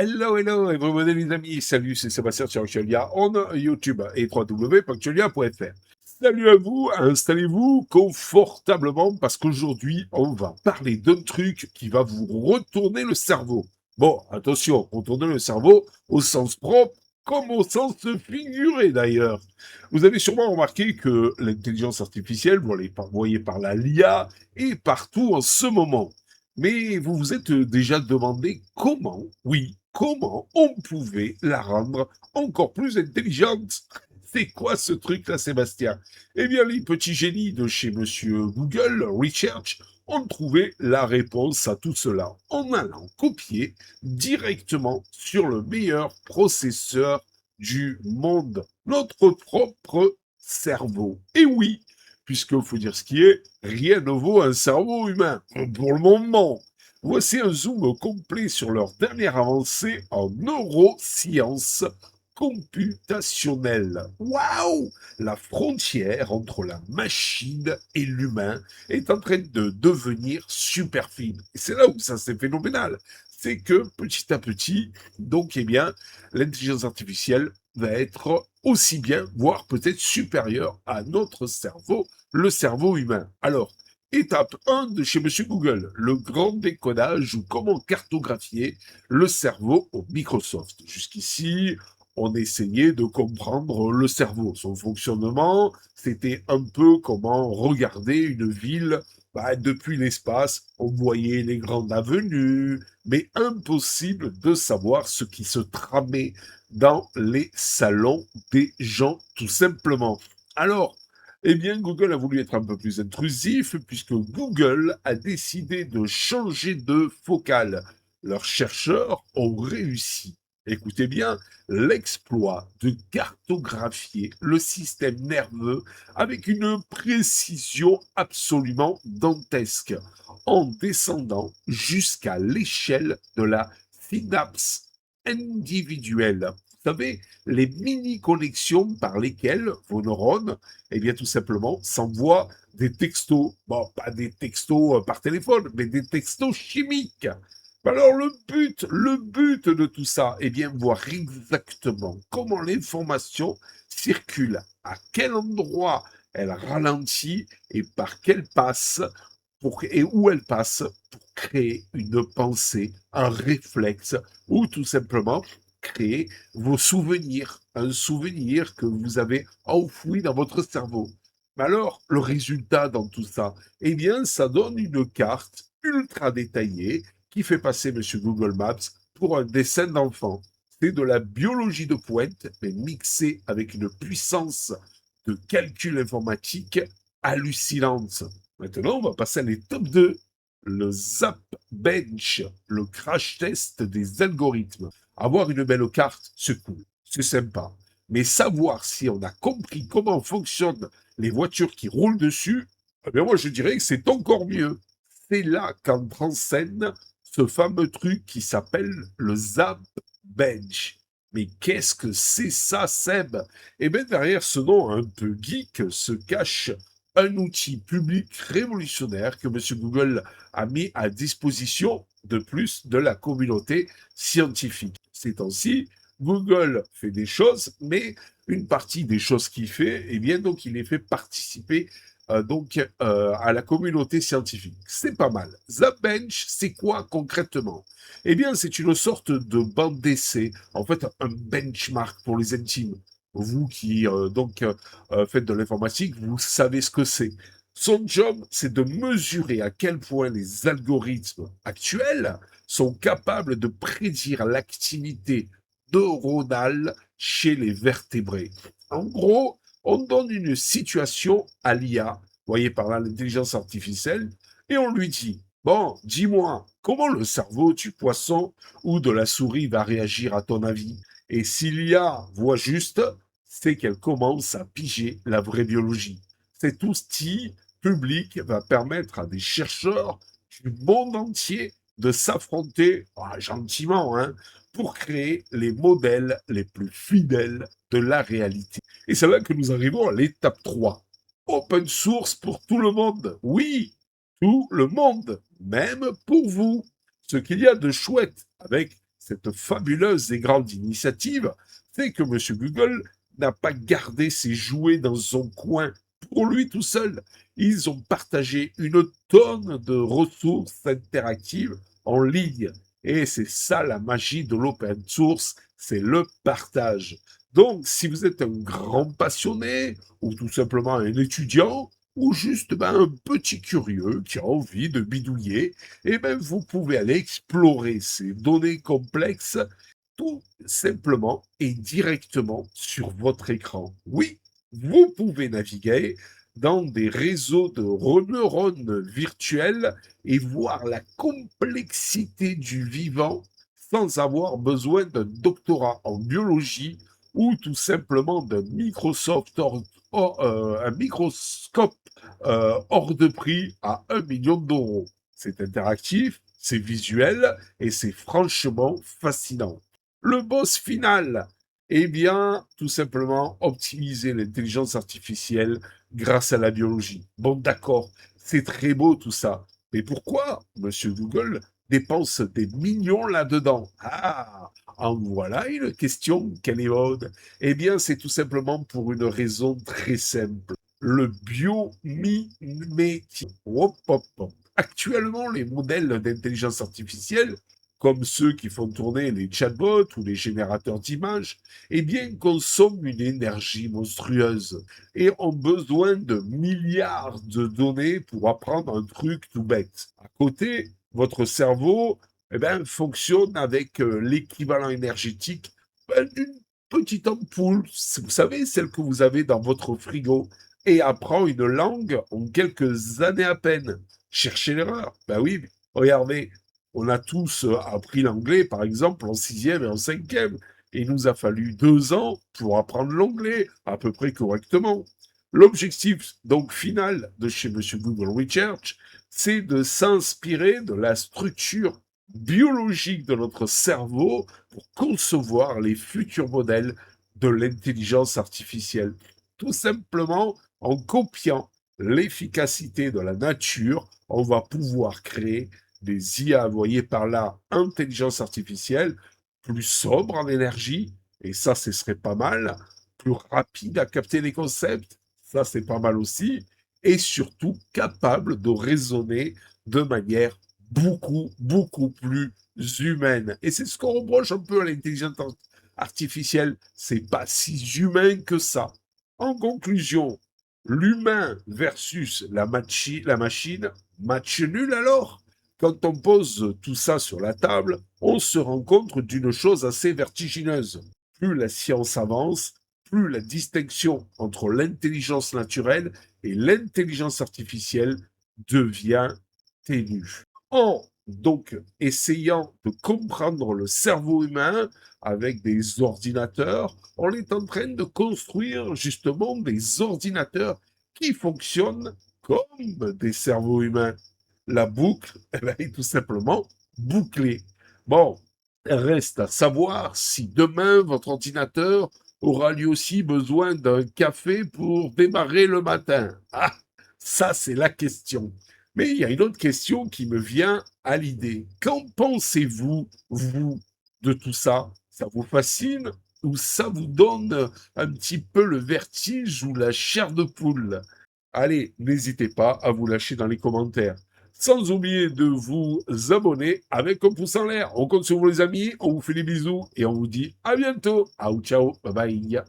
Hello, hello, everybody les amis, salut, c'est Sébastien sur Actualia, on YouTube et www.actualia.fr. Salut à vous, installez-vous confortablement parce qu'aujourd'hui, on va parler d'un truc qui va vous retourner le cerveau. Bon, attention, retourner le cerveau au sens propre comme au sens figuré d'ailleurs. Vous avez sûrement remarqué que l'intelligence artificielle, vous les voyez par la l'IA, est partout en ce moment. Mais vous vous êtes déjà demandé comment, oui, comment on pouvait la rendre encore plus intelligente. C'est quoi ce truc-là, Sébastien? Eh bien, les petits génies de chez Monsieur Google Research ont trouvé la réponse à tout cela en allant copier directement sur le meilleur processeur du monde, notre propre cerveau. Et oui, puisqu'il faut dire ce qui est, rien ne vaut un cerveau humain, pour le moment. Voici un zoom complet sur leur dernière avancée en neurosciences computationnelles. Waouh! La frontière entre la machine et l'humain est en train de devenir super fine. Et c'est là où ça c'est phénoménal. C'est que petit à petit, donc eh bien, l'intelligence artificielle va être aussi bien, voire peut-être supérieure à notre cerveau, le cerveau humain. Alors, étape 1 de chez Monsieur Google, le grand décodage ou comment cartographier le cerveau au Microsoft. Jusqu'ici, on essayait de comprendre le cerveau, son fonctionnement. C'était un peu comment regarder une ville depuis l'espace. On voyait les grandes avenues, mais impossible de savoir ce qui se tramait dans les salons des gens, tout simplement. Alors, eh bien, Google a voulu être un peu plus intrusif puisque Google a décidé de changer de focale. Leurs chercheurs ont réussi, écoutez bien, l'exploit de cartographier le système nerveux avec une précision absolument dantesque, en descendant jusqu'à l'échelle de la synapse individuelle. Vous savez, les mini-connexions par lesquelles vos neurones, eh bien, tout simplement, s'envoient des textos. Bon, pas des textos par téléphone, mais des textos chimiques. Alors, le but de tout ça, eh bien, voir exactement comment l'information circule, à quel endroit elle ralentit et par quelle passe et où elle passe pour créer une pensée, un réflexe ou tout simplement créer vos souvenirs, un souvenir que vous avez enfoui dans votre cerveau. Mais alors, le résultat dans tout ça, eh bien, ça donne une carte ultra détaillée qui fait passer Monsieur Google Maps pour un dessin d'enfant. C'est de la biologie de pointe, mais mixée avec une puissance de calcul informatique hallucinante. Maintenant, on va passer à l'étape 2, le Zap Bench, le crash test des algorithmes. Avoir une belle carte, c'est cool, c'est sympa. Mais savoir si on a compris comment fonctionnent les voitures qui roulent dessus, eh bien moi je dirais que c'est encore mieux. C'est là qu'entre en scène ce fameux truc qui s'appelle le Zap Bench. Mais qu'est-ce que c'est ça, Seb? Eh bien, derrière ce nom un peu geek se cache un outil public révolutionnaire que M. Google a mis à disposition de plus de la communauté scientifique. Ces temps-ci, Google fait des choses, mais une partie des choses qu'il fait, eh bien, donc, il les fait participer à la communauté scientifique. C'est pas mal. Zapbench, c'est quoi concrètement? Eh bien, c'est une sorte de bande d'essai, en fait, un benchmark pour les intimes. Vous qui faites de l'informatique, vous savez ce que c'est. Son job, c'est de mesurer à quel point les algorithmes actuels sont capables de prédire l'activité neuronale chez les vertébrés. En gros, on donne une situation à l'IA, voyez par là l'intelligence artificielle, et on lui dit, bon, dis-moi, comment le cerveau du poisson ou de la souris va réagir à ton avis? Et si l'IA voit juste, c'est qu'elle commence à piger la vraie biologie. Cet outil public va permettre à des chercheurs du monde entier de s'affronter, gentiment, hein, pour créer les modèles les plus fidèles de la réalité. Et c'est là que nous arrivons à l'étape 3. Open source pour tout le monde. Oui, tout le monde, même pour vous. Ce qu'il y a de chouette avec cette fabuleuse et grande initiative fait que Monsieur Google n'a pas gardé ses jouets dans son coin pour lui tout seul. Ils ont partagé une tonne de ressources interactives en ligne. Et c'est ça la magie de l'open source, c'est le partage. Donc, si vous êtes un grand passionné ou tout simplement un étudiant, ou juste un petit curieux qui a envie de bidouiller, eh ben, vous pouvez aller explorer ces données complexes tout simplement et directement sur votre écran. Oui, vous pouvez naviguer dans des réseaux de neurones virtuels et voir la complexité du vivant sans avoir besoin d'un doctorat en biologie ou tout simplement d'un un microscope hors de prix à 1 million d'euros. C'est interactif, c'est visuel et c'est franchement fascinant. Le boss final, eh bien, tout simplement optimiser l'intelligence artificielle grâce à la biologie. Bon, d'accord, c'est très beau tout ça. Mais pourquoi Monsieur Google dépense des millions là-dedans? Ah, en voilà une question, Kennywood. Eh bien, c'est tout simplement pour une raison très simple. Le biomimétisme. Hop, hop, hop. Actuellement, les modèles d'intelligence artificielle, comme ceux qui font tourner les chatbots ou les générateurs d'images, eh bien, consomment une énergie monstrueuse et ont besoin de milliards de données pour apprendre un truc tout bête. À côté, votre cerveau eh ben, fonctionne avec l'équivalent énergétique d'une petite ampoule, vous savez, celle que vous avez dans votre frigo, et apprend une langue en quelques années à peine. Cherchez l'erreur. Ben oui, regardez, on a tous appris l'anglais, par exemple, en sixième et en cinquième. Et il nous a fallu 2 ans pour apprendre l'anglais à peu près correctement. L'objectif donc final de chez Monsieur Google Research, c'est de s'inspirer de la structure biologique de notre cerveau pour concevoir les futurs modèles de l'intelligence artificielle. Tout simplement, en copiant l'efficacité de la nature, on va pouvoir créer des IA, vous voyez par là, intelligence artificielle, plus sobre en énergie, et ça, ce serait pas mal, plus rapide à capter les concepts, ça, c'est pas mal aussi, et surtout capable de raisonner de manière beaucoup, beaucoup plus humaine. Et c'est ce qu'on reproche un peu à l'intelligence artificielle, c'est pas si humain que ça. En conclusion, l'humain versus la machine, match nul alors? Quand on pose tout ça sur la table, on se rend compte d'une chose assez vertigineuse. Plus la science avance, plus la distinction entre l'intelligence naturelle et l'intelligence artificielle devient ténue. En donc essayant de comprendre le cerveau humain avec des ordinateurs, on est en train de construire justement des ordinateurs qui fonctionnent comme des cerveaux humains. La boucle, eh ben, est tout simplement bouclée. Bon, reste à savoir si demain votre ordinateur aura lui aussi besoin d'un café pour démarrer le matin. Ah, ça c'est la question. Mais il y a une autre question qui me vient à l'idée. Qu'en pensez-vous, vous, de tout ça? Ça vous fascine ou ça vous donne un petit peu le vertige ou la chair de poule? Allez, n'hésitez pas à vous lâcher dans les commentaires. Sans oublier de vous abonner avec un pouce en l'air. On compte sur vous les amis, on vous fait des bisous et on vous dit à bientôt. Ciao, ciao, bye bye.